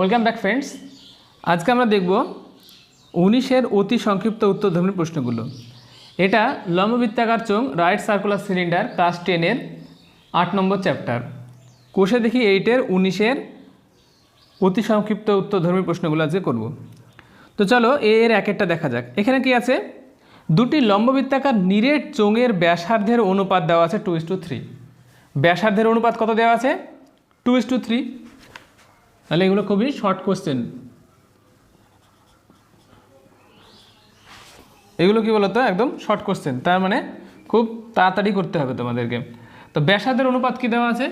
Welcome back friends. আজকে আমরা দেখব 19-এর অতি সংক্ষিপ্ত উত্তরধর্মী প্রশ্নগুলো। এটা লম্ববৃত্তাকার চোঙ রাইট সার্কুলার সিলিন্ডার ক্লাস 10-এর 8 নম্বর চ্যাপ্টার। কোষে দেখি 8-এর 19-এর অতি সংক্ষিপ্ত উত্তরধর্মী প্রশ্নগুলো আজকে করব। তো চলো এর এক একটা দেখা যাক। এখানে কি আছে? দুটি লম্ববৃত্তাকার নিরেট চোঙের ব্যাসার্ধের অনুপাত দেওয়া আছে 2:3। ব্যাসার্ধের অনুপাত কত দেওয়া আছে? 2:3। তাহলে এগুলো খুবই শর্ট কোশ্চেন। এগুলো কি বলতো? একদম শর্ট কোশ্চেন, তার মানে খুব তাড়াতাড়ি করতে হবে তোমাদেরকে। তো ব্যাসার্ধের অনুপাত কি দেওয়া আছে?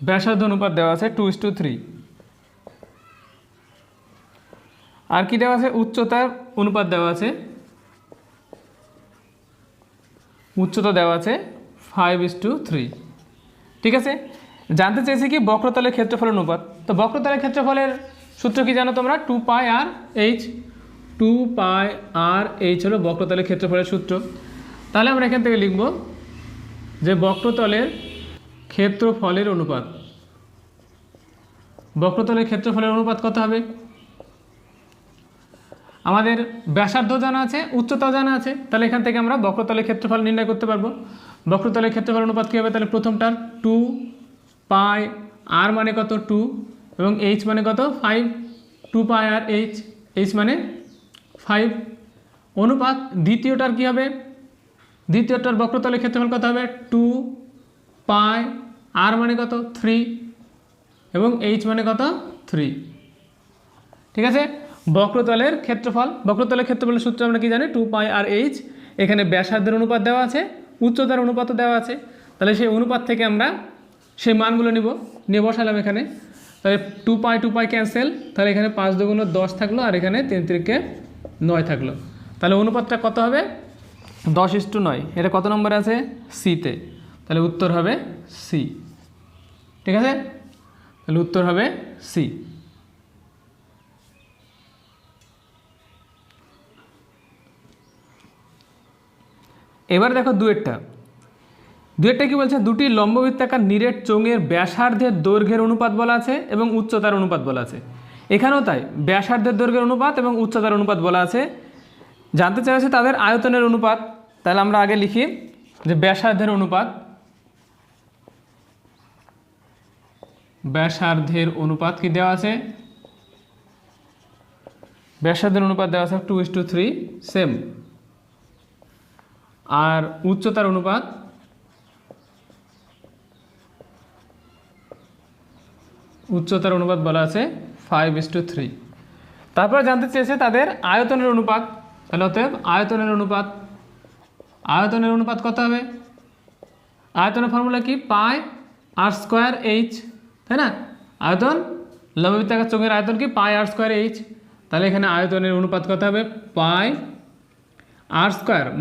ব্যাসার্ধ অনুপাত দেওয়া আছে 2:3। আর কি দেওয়া আছে? উচ্চতার অনুপাত দেওয়া আছে, উচ্চতা দেওয়া আছে 5:3। ঠিক আছে। জানতে চেয়েছি কি বক্রতলের ক্ষেত্রফলের অনুপাত। তো বক্রতলের ক্ষেত্রফলের সূত্র কি জানো তোমরা? 2πr/h। 2πr/h হলো বক্রতলের ক্ষেত্রফলের সূত্র। তাহলে আমরা এখান থেকে লিখব যে বক্রতলের ক্ষেত্রফলের অনুপাত। বক্রতলের ক্ষেত্রফলের অনুপাত কত হবে? আমাদের ব্যাসার্ধ জানা আছে, উচ্চতাও জানা আছে, তাহলে এখান থেকে আমরা বক্রতলের ক্ষেত্রফল নির্ণয় করতে পারবো। বক্রতলের ক্ষেত্রফল অনুপাত কী হবে? তাহলে প্রথমটার 2πr মানে কত? 2 এবং h মানে কত? 5। 2πr/h, h মানে 5 অনুপাত দ্বিতীয়টার কি হবে? দ্বিতীয়টার বক্রতলের ক্ষেত্রফল কত হবে? 2πr মানে কত? 3 এবং h মানে কত? 3। ঠিক আছে। বক্রতলের ক্ষেত্রফল, বক্রতলের ক্ষেত্রফলের সূত্র আমরা কি জানি? 2πr/h। এখানে ব্যাসার্ধের অনুপাত দেওয়া আছে, উচ্চতার অনুপাতও দেওয়া আছে। তাহলে সেই অনুপাত থেকে আমরা সেই মানগুলো নিয়ে বসালাম এখানে। তাহলে 2π ক্যান্সেল, তাহলে এখানে 5 × 10 থাকলো, আর এখানে 3 × 9 থাকলো। তাহলে অনুপাতটা কত হবে? 10:9। এটা কত নম্বরে আছে? সিতে। তাহলে উত্তর হবে সি। ঠিক আছে, তাহলে উত্তর হবে সি। এবার দেখো দুয়েরটা কি বলছে? দুটি লম্ববৃত্তাকার নিরেট চোঙের ব্যাসার্ধের দৈর্ঘ্যের অনুপাত বলা আছে এবং উচ্চতার অনুপাত বলা আছে। এখানেও তাই, ব্যাসার্ধের দৈর্ঘ্যের অনুপাত এবং উচ্চতার অনুপাত বলা আছে। জানতে চাইছে তাদের আয়তনের অনুপাত। তাহলে আমরা আগে লিখি যে ব্যাসার্ধের অনুপাত। ব্যাসার্ধের অনুপাত কি দেওয়া আছে? ব্যাসার্ধের অনুপাত দেওয়া আছে 2:3 সেম। আর উচ্চতার অনুপাত বলা আছে 5:3। তারপরে জানতে চেয়েছে তাদের আয়তনের অনুপাত। তাহলে অতএব আয়তনের অনুপাত কত হবে? আয়তনের ফর্মুলা কি? πr²h, তাই না? আয়তন, লম্ববৃত্তাকার চোঙের আয়তন কি? πr²h। তাহলে এখানে আয়তনের অনুপাত কত হবে? πr²,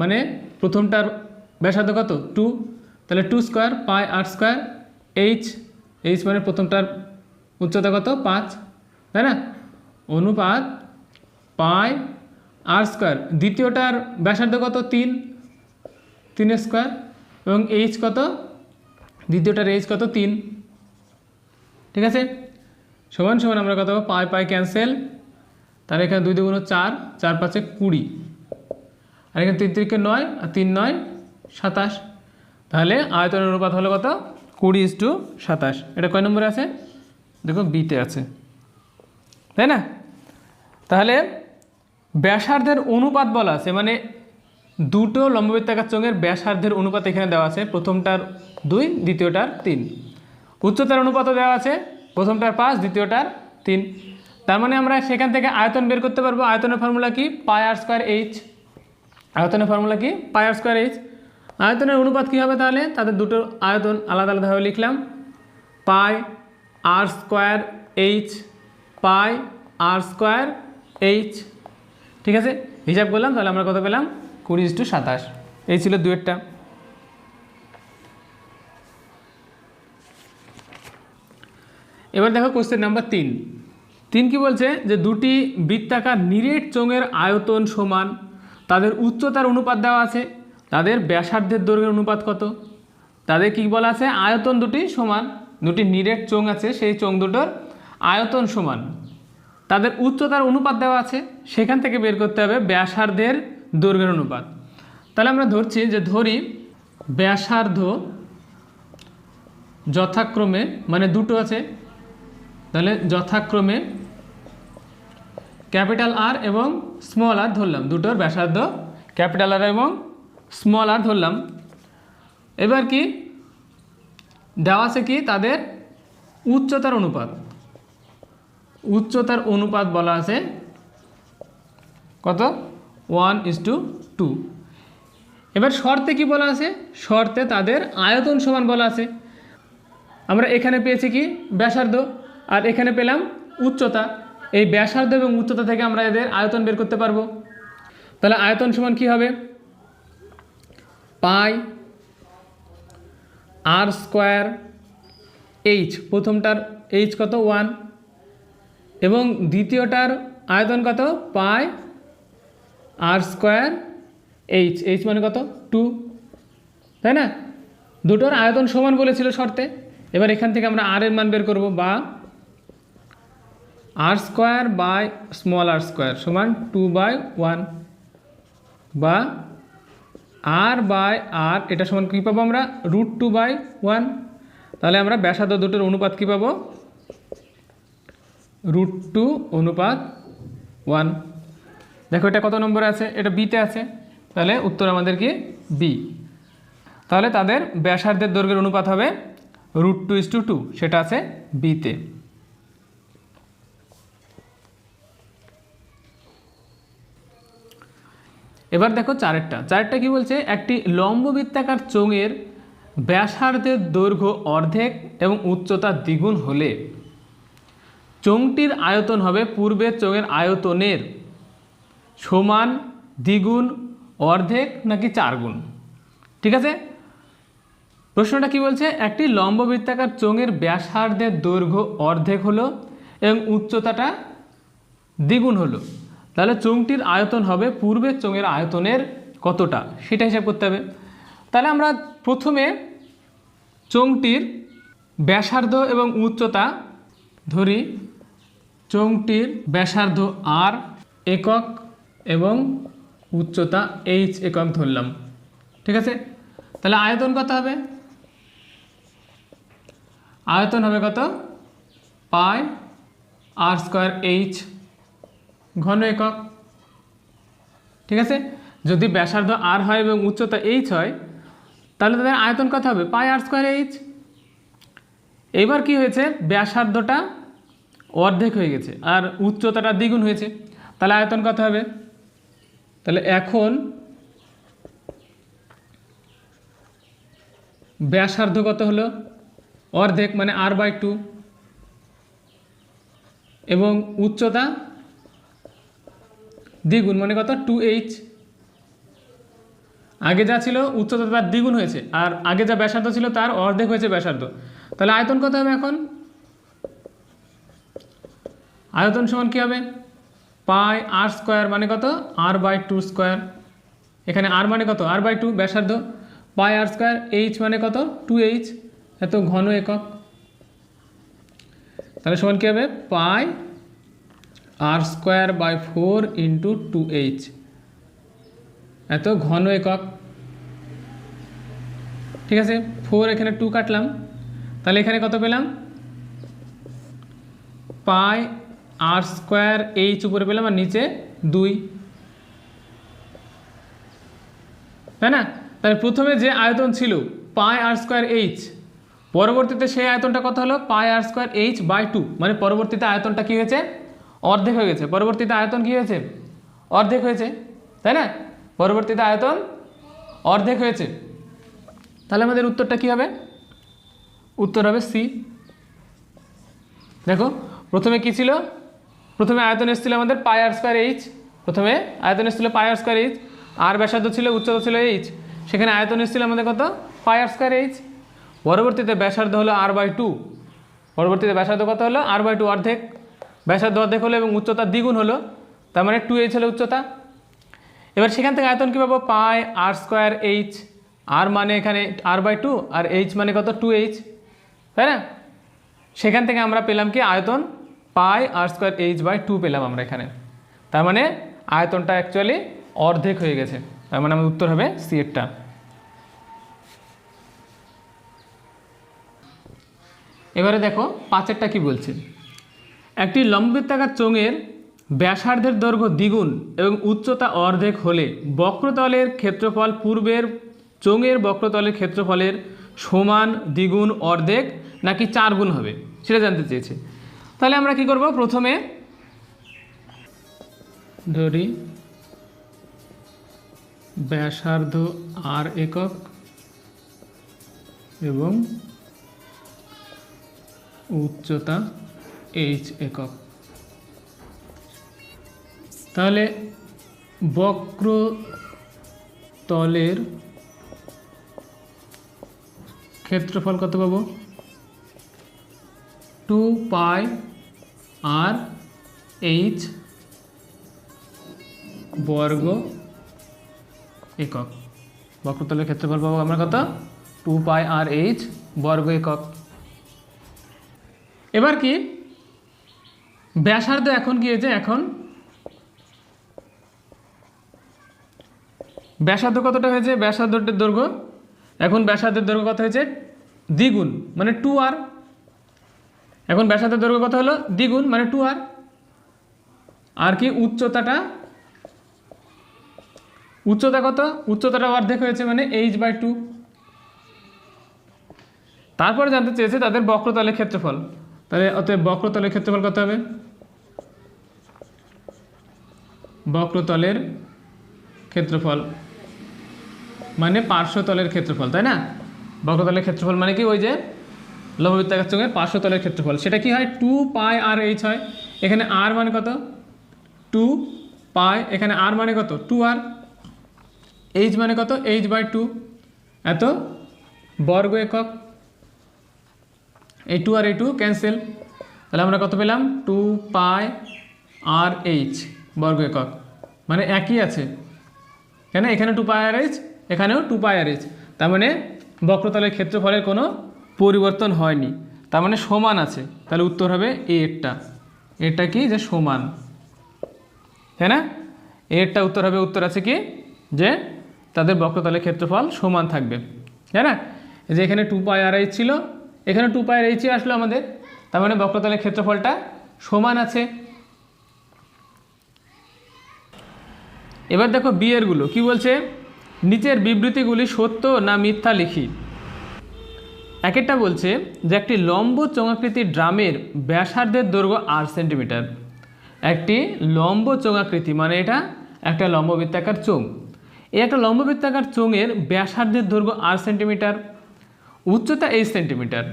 মানে প্রথমটার ব্যাসার্ধ কত? 2, তাহলে 2² πr²। h মানে প্রথমটার উচ্চতা কত? 5, তাই না? অনুপাত πr²। দ্বিতীয়টার ব্যাসার্ধ কত? 3² এবং h কত? দ্বিতীয়টার h কত? 3। ঠিক আছে, সমান সমান আমরা কত? π ক্যান্সেল, তাহলে এখানে 2 × 4, 4 × 5 = 20, আর এখানে 3 × 9 আর 3 × 9 = 27। তাহলে আয়তনের অনুপাত হলো কত? 20:27। এটা কয় নম্বরে আছে? দেখো বিতে আছে, তাই না? তাহলে ব্যাসার্ধের অনুপাত বলা আছে, মানে দুটো লম্ববৃত্তাকার চোঙের ব্যাসার্ধের অনুপাত এখানে দেওয়া আছে। প্রথমটার 2, দ্বিতীয়টার 3। উচ্চতার অনুপাতও দেওয়া আছে, প্রথমটার 5, দ্বিতীয়টার 3। তার মানে আমরা সেখান থেকে আয়তন বের করতে পারবো। আয়তনের ফর্মুলা কি? πr²h। আয়তনের ফর্মুলা কি? πr²h। আয়তনের অনুপাত কী হবে তাহলে? তাদের দুটো আয়তন আলাদা আলাদাভাবে লিখলাম। πr²h, πr²h। ঠিক আছে, হিসাব করলাম, তাহলে আমরা কত পেলাম? 20:27। এই ছিল দুয়েরটা। এবার দেখো কোশ্চেন নাম্বার 3 কি বলছে? যে দুটি বৃত্তাকার নিরেট চোঙের আয়তন সমান, তাদের উচ্চতার অনুপাত দেওয়া আছে, তাদের ব্যাসার্ধের দৈর্ঘ্যের অনুপাত কত? তাদের কি বলা আছে, আয়তন দুটি সমান, দুটি নিরেট চোঙ আছে, সেই চোঙ দুটোর আয়তন সমান, তাদের উচ্চতার অনুপাত দেওয়া আছে, সেখান থেকে বের করতে হবে ব্যাসার্ধের দৈর্ঘ্যের অনুপাত। তাহলে আমরা ধরছি যে ধরি ব্যাসার্ধ যথাক্রমে, মানে দুটো আছে, তাহলে যথাক্রমে ক্যাপিটাল আর এবং স্মল আর ধরলাম, দুটোর ব্যাসার্ধ ক্যাপিটাল আর এবং স্মল আর ধরলাম। এবার কি দেওয়া আছে, কি তাদের উচ্চতার অনুপাত, উচ্চতার অনুপাত বলা আছে কত, 1:2। এবার শর্তে কি বলা আছে, শর্তে তাদের আয়তন সমান বলা আছে। আমরা এখানে পেয়েছি কি ব্যাসার্ধ, আর এখানে পেলাম উচ্চতা। এই ব্যাসার্ধ এবং উচ্চতা থেকে আমরা এদের আয়তন বের করতে পারবো। তাহলে আয়তন সমান কি হবে, পাই আর স্কোয়ার এইচ, প্রথমটার এইচ কত 1, এবং দ্বিতীয়টার আয়তন কত পাই আর স্কোয়ার এইচ, এইচ মানে কত 2, তাই না? দুটোর আয়তন সমান বলেছিল শর্তে। এবার এখান থেকে আমরা আর এর মান বের করব, বা R square by small R square সমান 2/1, বা আর বাই আর এটা সমান কী পাবো আমরা, √2/1। তাহলে আমরা ব্যাসার্ধ দুটোর অনুপাত কী পাবো, √2/1। দেখো এটা কত নম্বরে আছে, এটা বিতে আছে, তাহলে উত্তর আমাদের কি বি। তাহলে তাদের ব্যাসার্ধের দৈর্ঘ্যের অনুপাত হবে √2:2, সেটা আছে বিতে। এবার দেখো চারেরটা কি বলছে, একটি লম্ববৃত্তাকার চোঙের ব্যাসার্ধের দৈর্ঘ্য অর্ধেক এবং উচ্চতা দ্বিগুণ হলে চোঙটির আয়তন হবে পূর্বের চোঙের আয়তনের সমান, দ্বিগুণ, অর্ধেক নাকি 4 গুণ। ঠিক আছে, প্রশ্নটা কি বলছে, একটি লম্ববৃত্তাকার চোঙের ব্যাসার্ধের দৈর্ঘ্য অর্ধেক হলো এবং উচ্চতাটা দ্বিগুণ হলো, তাহলে চোঙটির আয়তন হবে পূর্বের চোঙের আয়তনের কতটা, সেটা হিসাব করতে হবে। তাহলে আমরা প্রথমে চোঙটির ব্যাসার্ধ এবং উচ্চতা ধরি, চোঙটির ব্যাসার্ধ আর একক এবং উচ্চতা এইচ একক ধরলাম। ঠিক আছে, তাহলে আয়তন কত হবে, আয়তন হবে কত, পাই আর স্কোয়ার এইচ ঘন একক। ঠিক আছে, যদি ব্যাসার্ধ আর হয় এবং উচ্চতা এইচ হয়, তাহলে তাদের আয়তন কত হবে, পাই আর স্কোয়ার এইচ। এবার কি হয়েছে, ব্যাসার্ধটা অর্ধেক হয়ে গেছে আর উচ্চতাটা দ্বিগুণ হয়েছে, তাহলে আয়তন কত হবে, তাহলে এখন ব্যাসার্ধ কত হলো, অর্ধেক মানে r/2, এবং উচ্চতা দ্বিগুণ মানে কত 2h। আগে যা ছিল উচ্চতা তার দ্বিগুণ হয়েছে, আর আগে যা ব্যাসার্ধ ছিল তার অর্ধেক হয়েছে ব্যাসার্ধ। তাহলে আয়তন কত হবে, এখন আয়তন সমান কী হবে, পাই আর স্কোয়ার মানে কত r/2 স্কোয়ার, এখানে আর মানে কত r/2 ব্যাসার্ধ, পাই আর স্কোয়ার এইচ মানে কত 2h, এত ঘন একক। তাহলে সমান কী হবে, পাই আর স্কোয়ার বাই 4 × 2h, এত ঘন একক। ঠিক আছে, 4 এখানে 2 কাটলাম, তাহলে এখানে কত পেলাম, পাই আর স্কোয়ার এইচ উপরে পেলাম আর নিচে 2, তাই না? তাহলে প্রথমে যে আয়তন ছিল পাই আর স্কোয়ার এইচ, পরবর্তীতে সেই আয়তনটা কত হলো, পাই আর স্কোয়ার h/2, মানে পরবর্তীতে আয়তনটা কী হয়েছে, অর্ধেক হয়ে গেছে। পরবর্তীতে আয়তন কী হয়েছে, অর্ধেক হয়েছে, তাই না? পরবর্তীতে আয়তন অর্ধেক হয়েছে। তাহলে আমাদের উত্তরটা কী হবে, উত্তর হবে সি। দেখো প্রথমে কী ছিল, প্রথমে আয়তন এসেছিল আমাদের পাই আর স্কোয়ার এইচ, প্রথমে আয়তন এসেছিল পাই আর স্কোয়ার এইচ, আর ব্যাসার্ধ ছিল, উচ্চতা ছিল এইচ, সেখানে আয়তন এসেছিল আমাদের কত, পাই আর স্কোয়ার এইচ। পরবর্তীতে ব্যাসার্ধ হলো r/2, পরবর্তীতে ব্যাসার্ধ কত হলো, r/2 অর্ধেক, ব্যাসার্ধ অর্ধেক হলো এবং উচ্চতা দ্বিগুণ হলো, তার মানে 2h হলো উচ্চতা। এবার সেখান থেকে আয়তন কী পাবো, পাই আর স্কোয়ার এইচ আর মানে এখানে r/2 আর h মানে কত 2h, তাই না? সেখান থেকে আমরা পেলাম কি আয়তন পাই r²h/2 পেলাম আমরা এখানে। তার মানে আয়তনটা অ্যাকচুয়ালি অর্ধেক হয়ে গেছে, তার মানে আমাদের উত্তর হবে সি এরটা। এবারে দেখো 5এরটা কি বলছে, একটি লম্ববৃত্তাকার চোঙের ব্যাসার্ধের দৈর্ঘ্য দ্বিগুণ এবং উচ্চতা অর্ধেক হলে বক্রতলের ক্ষেত্রফল পূর্বের চোঙের বক্রতলের ক্ষেত্রফলের সমান, দ্বিগুণ, অর্ধেক নাকি 4 গুণ হবে সেটা জানতে চেয়েছে। তাহলে আমরা কি করব, প্রথমে ধরি ব্যাসার্ধ r একক এবং উচ্চতা h একক। তাহলে বক্রতলের ক্ষেত্রফল কত পাবো, 2πr/h বর্গ একক। বক্রতলের ক্ষেত্রফল পাবো আমরা কত, 2πr/h বর্গ একক। এবার কি ব্যাসার্ধ এখন কি হয়েছে, এখন ব্যাসার্ধ কতটা হয়েছে, ব্যাসার্ধের দৈর্ঘ্য, এখন ব্যাসার্ধের দৈর্ঘ্য কত হয়েছে, দ্বিগুণ মানে 2r। এখন ব্যাসার্ধের দৈর্ঘ্য কত হলো, দ্বিগুণ মানে 2r। আর কি উচ্চতাটা, উচ্চতা কত, উচ্চতাটা অর্ধেক হয়েছে মানে h/2। তারপরে জানতে চেয়েছে তাদের বক্রতলের ক্ষেত্রফল। তাহলে অতএব বক্রতলের ক্ষেত্রফল কত হবে, বক্রতলের ক্ষেত্রফল মানে পার্শ্বতলের ক্ষেত্রফল, তাই না? বক্রতলের ক্ষেত্রফল মানে কি, ওই যে লম্ববৃত্তাকার চোঙের পার্শ্বতলের ক্ষেত্রফল, সেটা কি হয় 2πr/h হয়। এখানে r মানে কত 2π, এখানে r মানে কত 2r, h মানে কত h/2, এত বর্গ একক। এই 2 আর এই 2 ক্যান্সেল, তাহলে আমরা কত পেলাম 2πr/h বর্গ একক, মানে একই আছে, কেন এখানে 2πr/h এখানেও 2πr/h, তার মানে বক্রতলের ক্ষেত্রফলের কোনো পরিবর্তন হয়নি, তার মানে সমান আছে। তাহলে উত্তর হবে এরটা, এটা কি যে সমান, তাই না? এরটা উত্তর হবে, উত্তর আছে কি যে তাদের বক্রতলের ক্ষেত্রফল সমান থাকবে, তাই না? যে এখানে 2πr/h ছিল, এখানে 2πr/h আসলো আমাদের, তার মানে বক্রতলের ক্ষেত্রফলটা সমান আছে। এবার দেখো বিয়েরগুলো কি বলছে, নিচের বিবৃতিগুলি সত্য না মিথ্যা লিখি। একটা বলছে যে একটি লম্ব চোঙাকৃতির ড্রামের ব্যাসার্ধের দৈর্ঘ্য 8 সেন্টিমিটার। একটি লম্ব চোঙাকৃতি মানে এটা একটা লম্ববৃত্তাকার চোঙ, এই একটা লম্ববৃত্তাকার চোঙের ব্যাসার্ধের দৈর্ঘ্য 8 সেন্টিমিটার, উচ্চতা 8 সেন্টিমিটার।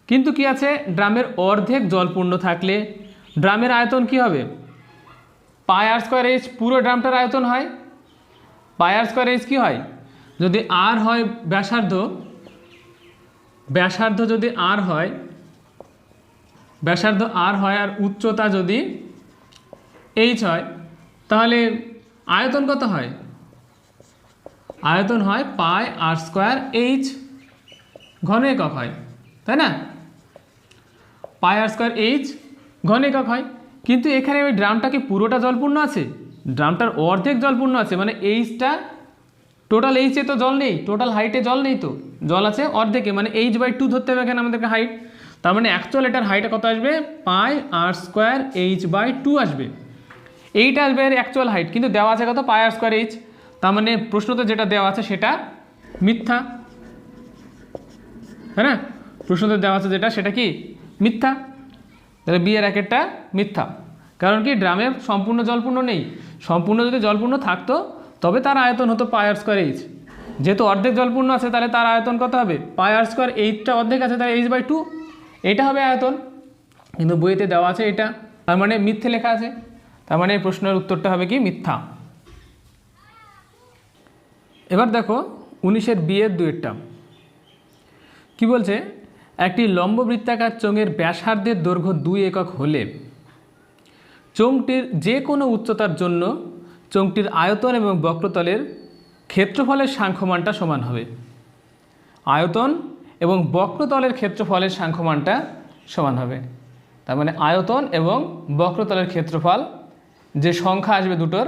কিন্তু কি আছে, ড্রামের অর্ধেক জলপূর্ণ থাকলে ড্রামের আয়তন কি হবে, πr²h পুরো ড্রামটার আয়তন হয়। πr²h কি হয়, যদি r হয় ব্যাসার্ধ, ব্যাসার্ধ যদি r হয়, ব্যাসার্ধ r হয় আর উচ্চতা যদি h হয়, তাহলে আয়তন কত হয়, আয়তন হয় πr²h ঘন একক হয়, তাই না? πr²h ঘন একক হয়। কিন্তু এখানে ওই ড্রামটা কি পুরোটা জলপূর্ণ আছে, ড্রামটার অর্ধেক জলপূর্ণ আছে, মানে এইচটা টোটাল এইচে তো জল নেই, টোটাল হাইটে জল নেই, তো জল আছে অর্ধেকে, মানে h/2 ধরতে হবে এখানে আমাদেরকে হাইট। তার মানে অ্যাকচুয়াল এটার হাইটে কত আসবে, πr²h/2 আসবে, এইটা আসবে এর অ্যাকচুয়াল হাইট, কিন্তু দেওয়া আছে কত πr²h, তার মানে প্রশ্নতে যেটা দেওয়া আছে সেটা মিথ্যা, হ্যাঁ না? প্রশ্নতে দেওয়া আছে যেটা সেটা কি মিথ্যা, তাহলে বি এর একটা মিথ্যা। কারণ কি ড্রামে সম্পূর্ণ জলপূর্ণ নেই, সম্পূর্ণ যদি জলপূর্ণ থাকতো তবে তার আয়তন হতো πr²h, যেহেতু অর্ধেক জলপূর্ণ আছে তাহলে তার আয়তন কত হবে, πr²hটা অর্ধেক আছে তাহলে h/2 এটা হবে আয়তন, কিন্তু বইতে দেওয়া আছে এটা, তার মানে মিথ্যে লেখা আছে, তার মানে এই প্রশ্নের উত্তরটা হবে কি মিথ্যা। এবার দেখো 19-এর বিয়ের 2-এরটা কি বলছে, একটি লম্ব বৃত্তাকার চোঙের ব্যাসার্ধের দৈর্ঘ্য 2 একক হলে চোঙটির যে কোনো উচ্চতার জন্য চোঙটির আয়তন এবং বক্রতলের ক্ষেত্রফলের সাংখ্যমানটা সমান হবে। আয়তন এবং বক্রতলের ক্ষেত্রফলের সাংখ্যমানটা সমান হবে। তার মানে আয়তন এবং বক্রতলের ক্ষেত্রফল যে সংখ্যা আসবে দুটোর,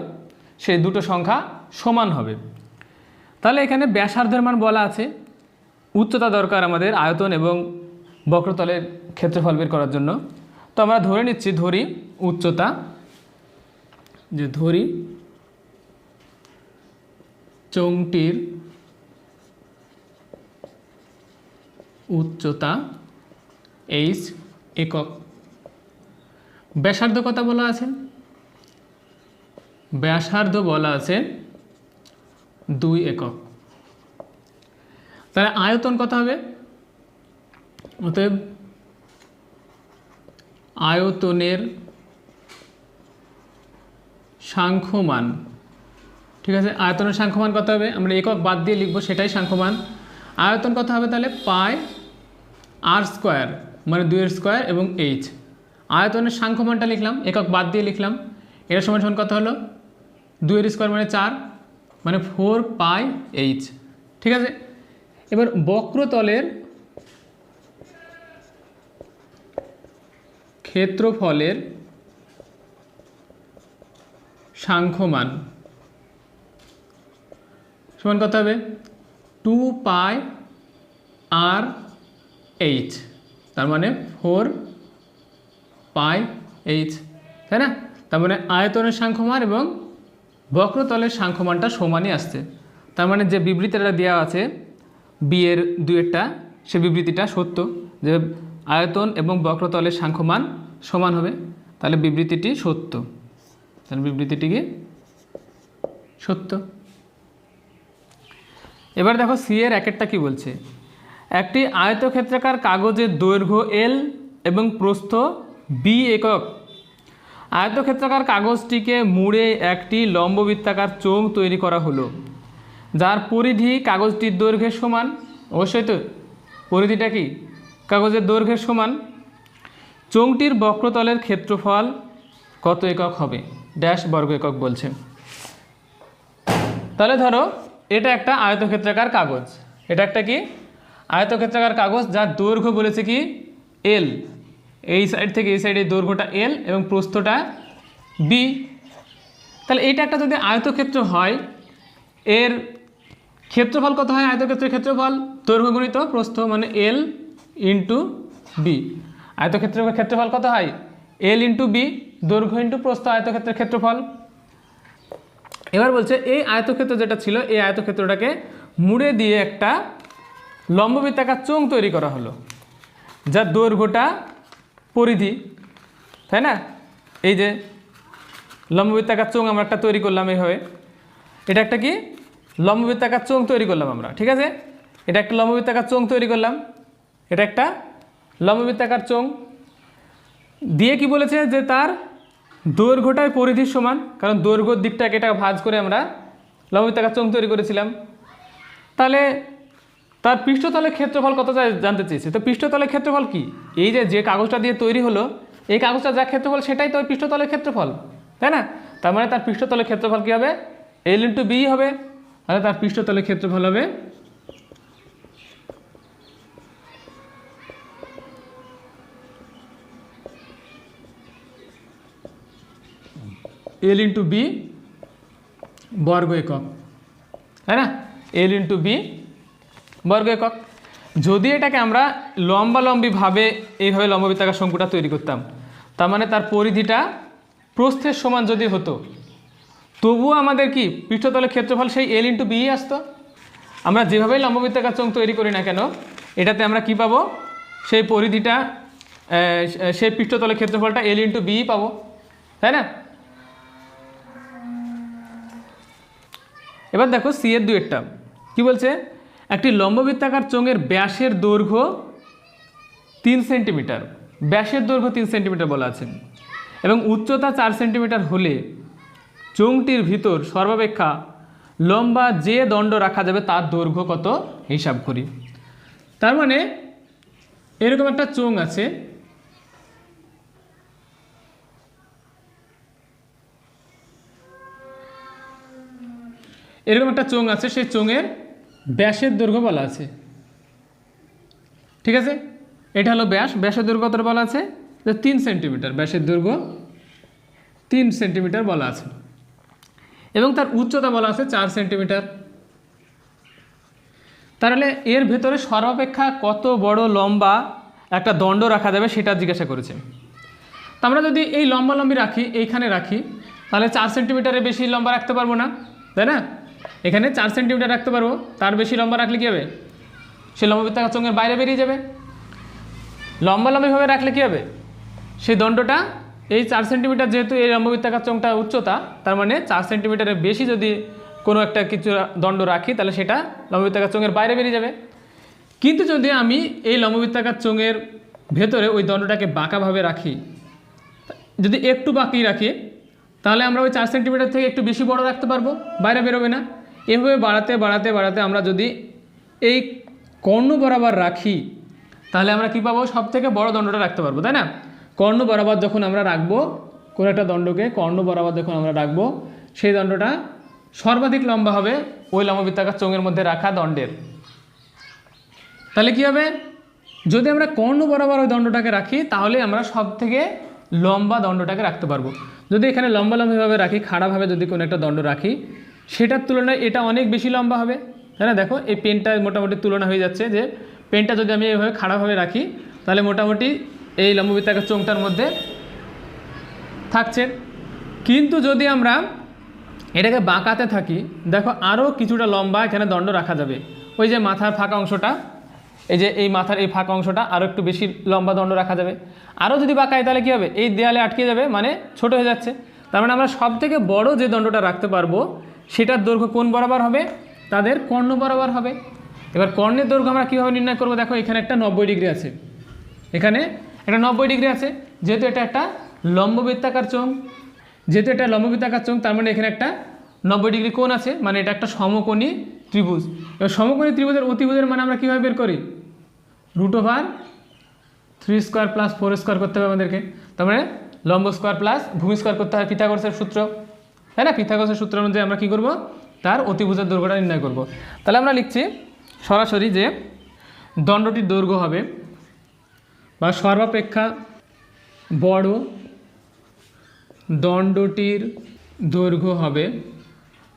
সেই দুটো সংখ্যা সমান হবে। তাহলে এখানে ব্যাসার্ধের মান বলা আছে, উচ্চতা দরকার আমাদের আয়তন এবং বক্রতলের ক্ষেত্রফল বের করার জন্য। তো আমরা ধরে নিচ্ছি, ধরি উচ্চতা, যে ধরি চোঙটির উচ্চতা h একক। ব্যাসার্ধ কত বলা আছে? ব্যাসার্ধ বলা আছে 2 একক। তাহলে আয়তন কত হবে? অতএব আয়তনের সাংখ্যমান, ঠিক আছে, আয়তনের সাংখ্যমান কত হবে? আমরা একক বাদ দিয়ে লিখবো, সেটাই সাংখ্যমান। আয়তন কত হবে তাহলে? পাই আর স্কোয়ার, মানে 2 এর স্কোয়ার এবং h। আয়তনের সাংখ্যমানটা লিখলাম, একক বাদ দিয়ে লিখলাম। এর সমান সমান কত হলো? 2 এর স্কোয়ার মানে 4, মানে 4 পাই h। ঠিক আছে, এবার বক্রতলের ক্ষেত্রফলের সাংখ্যমান সমান কত হবে? 2 পাই আর h, তার মানে 4 পাই h, তাই না? তার মানে আয়তনের সাংখ্যমান এবং বক্রতলের সাংখ্যমানটা সমানই আসছে। তার মানে যে বিবৃতিটা দেওয়া আছে বিয়ের দুয়েরটা, সে বিবৃতিটা সত্য, যে আয়তন এবং বক্রতলের সাংখ্যমান সমান হবে। তাহলে বিবৃতিটি সত্য, তাহলে বিবৃতিটি কি সত্য। এবার দেখো সি এর একেরটা কি বলছে। একটি আয়তক্ষেত্রাকার কাগজের দৈর্ঘ্য L এবং প্রস্থ B একক। আয়তক্ষেত্রাকার কাগজটিকে মুড়ে একটি লম্ববৃত্তাকার চোঙ তৈরি করা হলো, যার পরিধি কাগজটির দৈর্ঘ্যের সমান। অবশ্যই তো, পরিধিটা কি কাগজের দৈর্ঘ্যের সমান। চোঙটির বক্রতলের ক্ষেত্রফল কত একক হবে? ড্যাশ বর্গ একক বলছে। তাহলে ধরো এটা একটা আয়তক্ষেত্রাকার কাগজ, এটা একটা কি আয়তক্ষেত্রাকার কাগজ, যার দৈর্ঘ্য বলেছে কি L, এই সাইড থেকে এই সাইডের দৈর্ঘ্যটা L এবং প্রস্থটা B। তাহলে এইটা একটা যদি আয়তক্ষেত্র হয়, এর ক্ষেত্রফল কত হয়? আয়তক্ষেত্রের ক্ষেত্রফল দৈর্ঘ্য গুণিত প্রস্থ, মানে L ইন্টু B। আয়তক্ষেত্রের ক্ষেত্রফল কত হয়? L ইন্টু B, দৈর্ঘ্য ইন্টু প্রস্থ, আয়তক্ষেত্রের ক্ষেত্রফল। এবার বলছে এই আয়তক্ষেত্র যেটা ছিল, এই আয়তক্ষেত্রটাকে মুড়ে দিয়ে একটা লম্ববৃত্তাকার চোঙ তৈরি করা হলো, যার দৈর্ঘ্যটা পরিধি, তাই না? এই যে লম্ববৃত্তাকার চোঙ আমরা একটা তৈরি করলাম এইভাবে, এটা একটা কি লম্ববৃত্তাকার চোঙ তৈরি করলাম আমরা, ঠিক আছে? এটা একটা লম্ববৃত্তাকার চোঙ তৈরি করলাম, এটা একটা লম্ববৃত্তাকার চোঙ দিয়ে কি বলেছে যে তার দৈর্ঘ্যটাই পরিধির সমান, কারণ দৈর্ঘ্যর দিকটাকে এটা ভাঁজ করে আমরা লম্ববৃত্তাকার চোঙ তৈরি করেছিলাম। তাহলে তার পৃষ্ঠতলের ক্ষেত্রফল কত জানতে চেয়েছে। তো পৃষ্ঠতলের ক্ষেত্রফল কি? এই যে কাগজটা দিয়ে তৈরি হলো, এই কাগজটা যা ক্ষেত্রফল সেটাই তো পৃষ্ঠতলের ক্ষেত্রফল, তাই না? তার মানে তার পৃষ্ঠতলের ক্ষেত্রফল কী হবে? L ইন্টু B হবে। তাহলে তার পৃষ্ঠতলের ক্ষেত্রফল হবে L ইন্টু B বর্গ একক, তাই না? L ইন্টু B বর্গ একক। যদি এটাকে আমরা লম্বালম্বিভাবে এইভাবে লম্ববৃত্তাকার শঙ্কুটা তৈরি করতাম, তার মানে তার পরিধিটা প্রস্থের সমান যদি হতো, তবুও আমাদের কি পৃষ্ঠতলের ক্ষেত্রফল সেই L ইন্টু B আসতো। আমরা যেভাবেই লম্ববৃত্তাকার চোঙ তৈরি করি না কেন, এটাতে আমরা কি পাবো? সেই পরিধিটা, সেই পৃষ্ঠতলের ক্ষেত্রফলটা L ইন্টু B পাবো, তাই না? এবার দেখো সি এর দুয়েরটা কি বলছে। একটি লম্ববৃত্তাকার চোঙের ব্যাসের দৈর্ঘ্য 3 সেন্টিমিটার, ব্যাসের দৈর্ঘ্য 3 সেন্টিমিটার বলা আছে, এবং উচ্চতা 4 সেন্টিমিটার হলে চোঙটির ভিতর সর্বাপেক্ষা লম্বা যে দণ্ড রাখা যাবে তার দৈর্ঘ্য কত হিসাব করি। তার মানে এরকম একটা চোঙ আছে, এরকম একটা চোঙ আছে, সেই চোঙের ব্যাসের দৈর্ঘ্য বলা আছে। ঠিক আছে, এটা হলো ব্যাস। ব্যাসের দৈর্ঘ্য কত বলা আছে? যে 3 সেন্টিমিটার। ব্যাসের দৈর্ঘ্য 3 সেন্টিমিটার বলা আছে এবং তার উচ্চতা বলা আছে 4 সেন্টিমিটার। তাহলে এর ভেতরে সর্বাপেক্ষা কত বড় লম্বা একটা দণ্ড রাখা যাবে সেটা জিজ্ঞাসা করেছে। তো আমরা যদি এই লম্বালম্বি রাখি, এইখানে রাখি, তাহলে 4 সেন্টিমিটারের বেশি লম্বা রাখতে পারবো না, তাই না? এখানে 4 সেন্টিমিটার রাখতে পারবো, তার বেশি লম্বা রাখলে কী হবে? সে লম্ববৃত্তাকার চোঙের বাইরে বেরিয়ে যাবে। লম্বালম্বিভাবে রাখলে কী হবে? সেই দণ্ডটা এই 4 সেন্টিমিটার, যেহেতু এই লম্ববৃত্তাকার চোঙটা উচ্চতা, তার মানে 4 সেন্টিমিটারের বেশি যদি কোনো একটা কিছু দণ্ড রাখি তাহলে সেটা লম্ববৃত্তাকার চোঙের বাইরে বেরিয়ে যাবে। কিন্তু যদি আমি এই লম্ববৃত্তাকার চোঙের ভেতরে ওই দণ্ডটাকে বাঁকাভাবে রাখি, যদি একটু বাঁকিয়ে রাখি, তাহলে আমরা ওই 4 সেন্টিমিটার থেকে একটু বেশি বড় রাখতে পারবো, বাইরে বেরোবে না। এভাবে বাড়াতে বাড়াতে বাড়াতে আমরা যদি এই কর্ণ বরাবর রাখি, তাহলে আমরা কী পাবো? সব থেকে বড় দণ্ডটা রাখতে পারবো, তাই না? কর্ণ বরাবর যখন আমরা রাখবো কোনো একটা দণ্ডকে, কর্ণ বরাবর যখন আমরা রাখবো, সেই দণ্ডটা সর্বাধিক লম্বা হবে ওই লম্ববৃত্তাকার চোঙের মধ্যে রাখা দণ্ডের। তাহলে কী হবে? যদি আমরা কর্ণ বরাবর ওই দণ্ডটাকে রাখি, তাহলে আমরা সব থেকে লম্বা দণ্ডটাকে রাখতে পারবো। যদি এখানে লম্বালম্বিভাবে রাখি, খাড়াভাবে যদি কোনো একটা দণ্ড রাখি, সেটার তুলনায় এটা অনেক বেশি লম্বা হবে, তাই না? দেখো এই পেনটা মোটামুটি তুলনা হয়ে যাচ্ছে যে পেনটা যদি আমি এইভাবে খাড়াভাবে রাখি, তাহলে মোটামুটি এই লম্ববৃত্তাকার চোঙটার মধ্যে থাকছে। কিন্তু যদি আমরা এটাকে বাঁকাতে থাকি, দেখো আরও কিছুটা লম্বা এখানে দণ্ড রাখা যাবে। ওই যে মাথার ফাঁকা অংশটা, এই যে এই মাথার এই ফাঁকা অংশটা আরও একটু বেশি লম্বা দণ্ড রাখা যাবে। আরও যদি বাঁকাই তাহলে কী হবে? এই দেয়ালে আটকে যাবে, মানে ছোট হয়ে যাচ্ছে। তার মানে আমরা সব থেকে বড় যে দণ্ডটা রাখতে পারবো সেটার দৈর্ঘ্য কোন বরাবর হবে? তাদের কর্ণ বরাবর হবে। এবার কর্ণের দৈর্ঘ্য আমরা কীভাবে নির্ণয় করবো? দেখো এখানে একটা 90 ডিগ্রি আছে, এখানে একটা 90 ডিগ্রি আছে। যেহেতু এটা একটা লম্ববৃত্তাকার চোঙ, যেহেতু এটা লম্ববৃত্তাকার চোঙ, তার মানে এখানে একটা 90 ডিগ্রি কোণ আছে, মানে এটা একটা সমকোণী ত্রিভুজ। এবার সমকোণী ত্রিভুজের অতিভুজের মানে আমরা কীভাবে বের করি? √3 স্কোয়ার প্লাস 4 স্কোয়ার করতে হবে আমাদেরকে। তার মানে লম্ব স্কোয়ার প্লাস ভূমি স্কোয়ার করতে হয়, পিথাগোরাসের সূত্র, তাই না? পিথাগোরাসের সূত্র অনুযায়ী আমরা কী করব? তার অতিভুজের দৈর্ঘ্যটা নির্ণয় করব। তাহলে আমরা লিখছি সরাসরি যে দণ্ডটির দৈর্ঘ্য হবে, বা সর্বাপেক্ষা বড় দণ্ডটির দৈর্ঘ্য হবে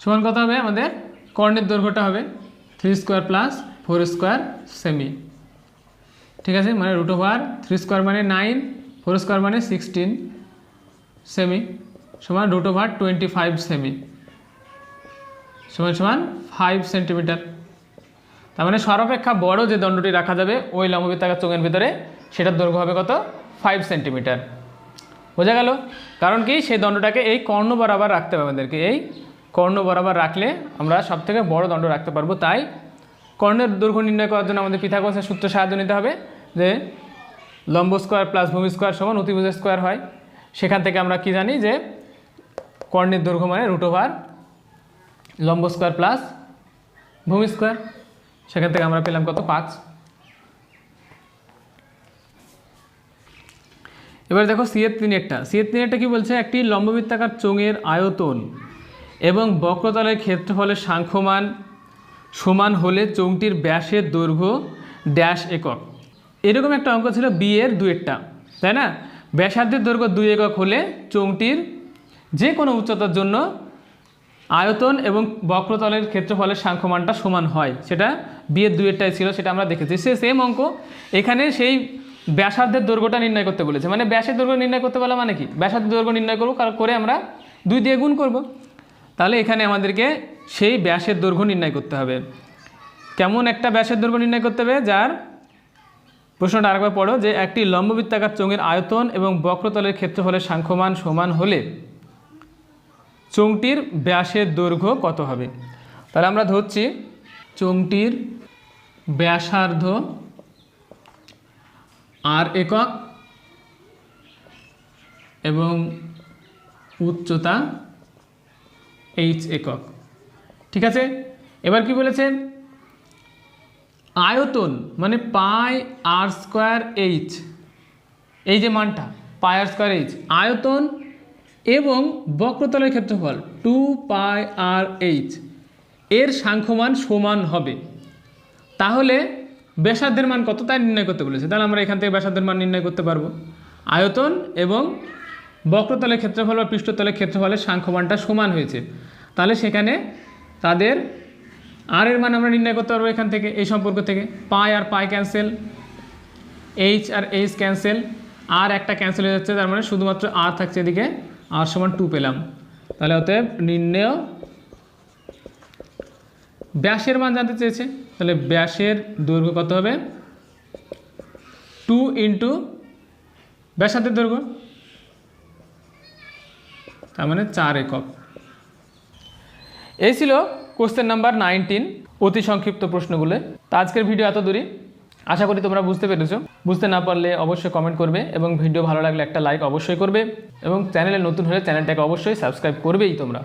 সমান কত হবে? আমাদের কর্ণের দৈর্ঘ্যটা হবে 3 স্কোয়ার প্লাস 4 স্কোয়ার সেমি। ঠিক আছে, মানে √3 স্কোয়ার মানে 9, 4 স্কোয়ার মানে 16 সেমি, সমান √25 সেমি, সমান সমান 5 সেন্টিমিটার। তার মানে সর্বাপেক্ষা বড় যে দণ্ডটি রাখা যাবে ওই লম্ববৃত্তাকার চোঙের ভিতরে, সেটার দৈর্ঘ্য হবে কত? 5 সেন্টিমিটার। বোঝা গেল? কারণ কি? সেই দণ্ডটাকে এই কর্ণ বরাবর রাখতে হবে আমাদেরকে। এই কর্ণ বরাবর রাখলে আমরা সবথেকে বড় দণ্ড রাখতে পারবো। তাই কর্ণের দৈর্ঘ্য নির্ণয় করার জন্য আমাদের পিথাগোরাসের সূত্র সাহায্য নিতে হবে, যে লম্ব স্কোয়ার প্লাস ভূমি স্কোয়ার সমান অতিভুজের স্কোয়ার হয়। সেখান থেকে আমরা কি জানি? যে কর্ণের দৈর্ঘ্য মানে লম্ব স্কোয়ার প্লাস ভূমি স্কোয়ার। সেখান থেকে আমরা পেলাম কত? 5। এবার দেখো C-এর 3-একটা। C-এর 3-একটা কী বলছে? একটি লম্ববৃত্তাকার চোঙের আয়তন এবং বক্রতলের ক্ষেত্রফলের সাংখ্যমান সমান হলে চোঙটির ব্যাসের দৈর্ঘ্য ড্যাশ একক। এরকম একটা অঙ্ক ছিল B-এর 2-একটা, তাই না? ব্যাসার্ধের দৈর্ঘ্য 2 একক হলে চোঙটির যে কোনো উচ্চতার জন্য আয়তন এবং বক্রতলের ক্ষেত্রফলের সাংখ্যমানটা সমান হয়। সেটা B-এর 2-একটাই ছিল, সেটা আমরা দেখেছি। সেম অঙ্ক এখানে সেই ব্যাসার্ধের দৈর্ঘ্যটা নির্ণয় করতে বলেছে। মানে ব্যাসের দৈর্ঘ্য নির্ণয় করতে বলা মানে কি? ব্যাসার্ধের দৈর্ঘ্য নির্ণয় করবো, কারণ করে আমরা 2 দিয়ে গুণ করব। তাহলে এখানে আমাদেরকে সেই ব্যাসের দৈর্ঘ্য নির্ণয় করতে হবে। কেমন একটা ব্যাসের দৈর্ঘ্য নির্ণয় করতে হবে? যার প্রশ্নটা আরেকবার পড়ো, যে একটি লম্ববৃত্তাকার চোঙের আয়তন এবং বক্রতলের ক্ষেত্রফলের সাংখ্যমান সমান হলে চোঙটির ব্যাসের দৈর্ঘ্য কত হবে? তাহলে আমরা ধরছি চোঙটির ব্যাসার্ধ R একক এবং উচ্চতা H একক। ঠিক আছে, এবার কি বলেছেন? আয়তন মানে πr²h, এই যে মানটা πr²h আয়তন, এবং বক্রতলের ক্ষেত্রফল 2πrh, এর সাংখ্যমান সমান হবে, তাহলে ব্যাসার্ধের মান কত তাই নির্ণয় করতে বলেছে। তাহলে আমরা এখান থেকে ব্যাসার্ধের মান নির্ণয় করতে পারবো। আয়তন এবং বক্রতলের ক্ষেত্রফল বা পৃষ্ঠতলের ক্ষেত্রফলের সাংখ্যমানটা সমান হয়েছে, তাহলে সেখানে তাদের আর এর মান আমরা নির্ণয় করতে পারবো এখান থেকে, এই সম্পর্ক থেকে। পাই আর পাই cancel, H R H cancel, আর একটা ক্যান্সেল হয়ে যাচ্ছে, তার মানে শুধুমাত্র আর থাকছে এদিকে, আর সমান 2 পেলাম। তাহলে অতএব নির্ণয় ব্যাসের মান জানতে চেয়েছে, তাহলে ব্যাসের দৈর্ঘ্য কত হবে 2 ইন্টু ব্যাসার্ধের দৈর্ঘ্য, তার মানে 4 একক। এই ছিল কোশ্চেন নাম্বার 19 অতি সংক্ষিপ্ত প্রশ্নগুলো। তা আজকের ভিডিও এত দূরই, আশা করি তোমরা বুঝতে পেরেছো। বুঝতে না পারলে অবশ্যই কমেন্ট করবে এবং ভিডিও ভালো লাগলে একটা লাইক অবশ্যই করবে এবং চ্যানেলে নতুন হলে চ্যানেলটাকে অবশ্যই সাবস্ক্রাইব করবেই তোমরা।